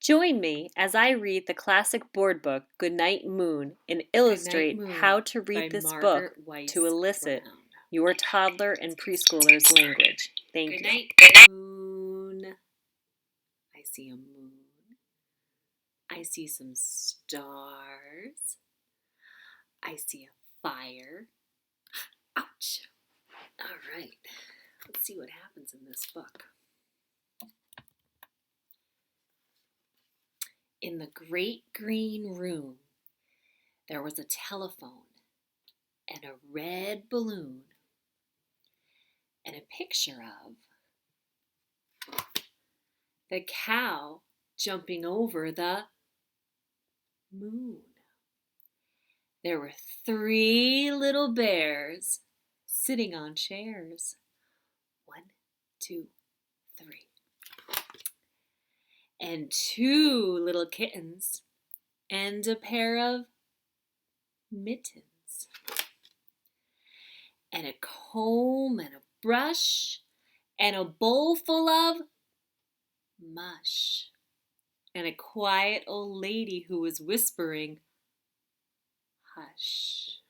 Join me as I read the classic board book Goodnight Moon and illustrate Moon how to read by this Margaret book Weiss to elicit Brown. your toddler and preschooler's language. Thank you. Goodnight moon. I see a moon. I see some stars. I see a fire. Ouch. All right. Let's see what happens in this book. In the great green room, there was a telephone and a red balloon and a picture of the cow jumping over the moon. There were 3 little bears sitting on chairs. 1, 2, 3. And 2 little kittens and a pair of mittens. And a comb and a brush and a bowl full of mush. And a quiet old lady who was whispering, hush.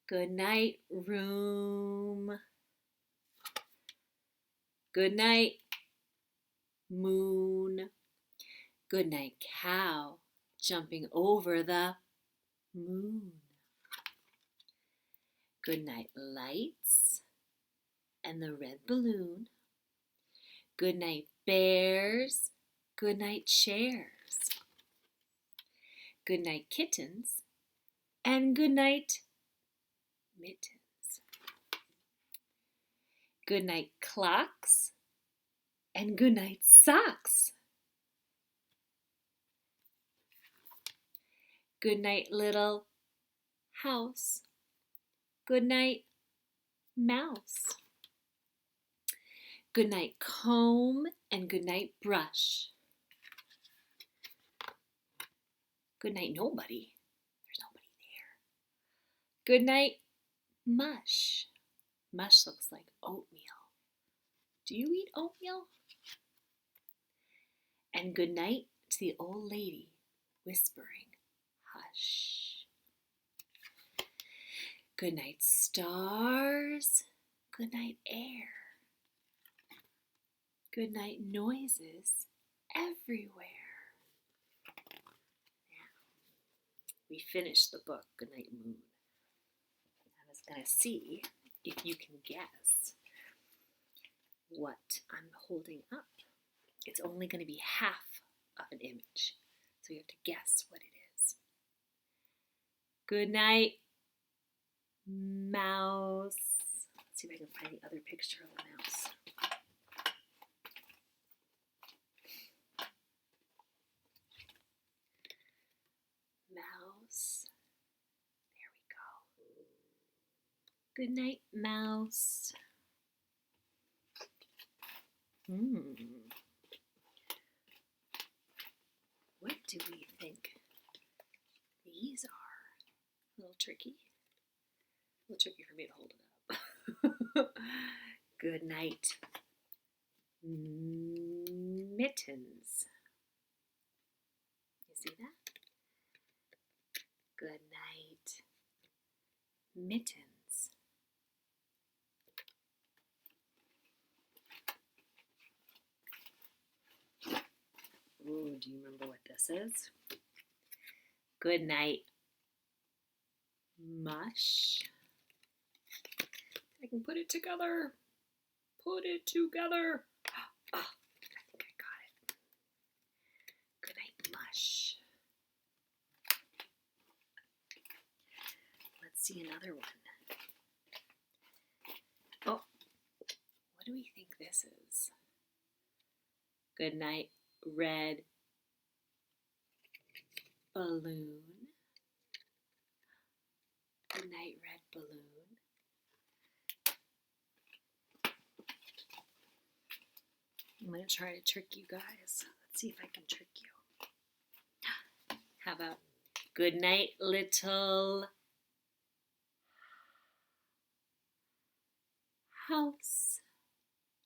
Good night, room. Good night, moon. Good night, cow jumping over the moon. Good night, lights and the red balloon. Good night, bears. Good night, chairs. Good night, kittens. And good night, mittens. Good night, clocks. And good night, socks. Good night, little house. Good night, mouse. Good night, comb, and good night, brush. Good night, nobody. There's nobody there. Good night, mush. Mush looks like oatmeal. Do you eat oatmeal? And good night to the old lady whispering, hush. Good night, stars. Good night, air. Good night, noises everywhere. Now, we finished the book, Goodnight Moon. I was going to see if you can guess what I'm holding up. It's only going to be half of an image, so you have to guess what it is. Good night, mouse. Let's see if I can find the other picture of the mouse. Mouse. There we go. Good night, mouse. What do we think these are? A little tricky. A little tricky for me to hold it up. Good night, mittens. You see that? Good night, mittens. Ooh, do you remember what this is? Good night, mush. I can put it together. Put it together. Oh, I think I got it. Good night, mush. Let's see another one. Oh, what do we think this is? Good night, red balloon. Good night, red balloon. I'm going to try to trick you guys. Let's see if I can trick you. How about good night, little house.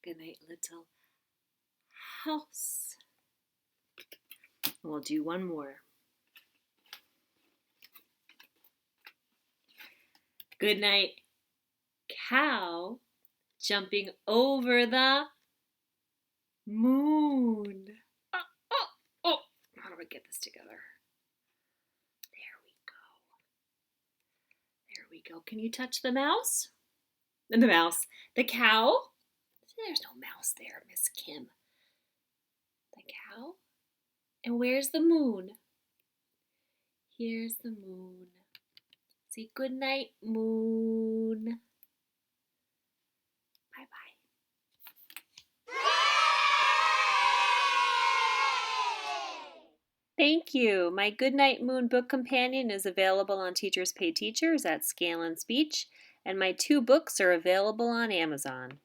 Good night, little house. We'll do one more. Goodnight cow jumping over the moon. Oh. How do I get this together? There we go. There we go. Can you touch the mouse? And the mouse. The cow? There's no mouse there, Miss Kim. The cow? And where's the moon? Here's the moon. Say goodnight, moon. Bye-bye. Thank you. My Goodnight Moon book companion is available on Teachers Pay Teachers at Scanlon Speech, and my 2 books are available on Amazon.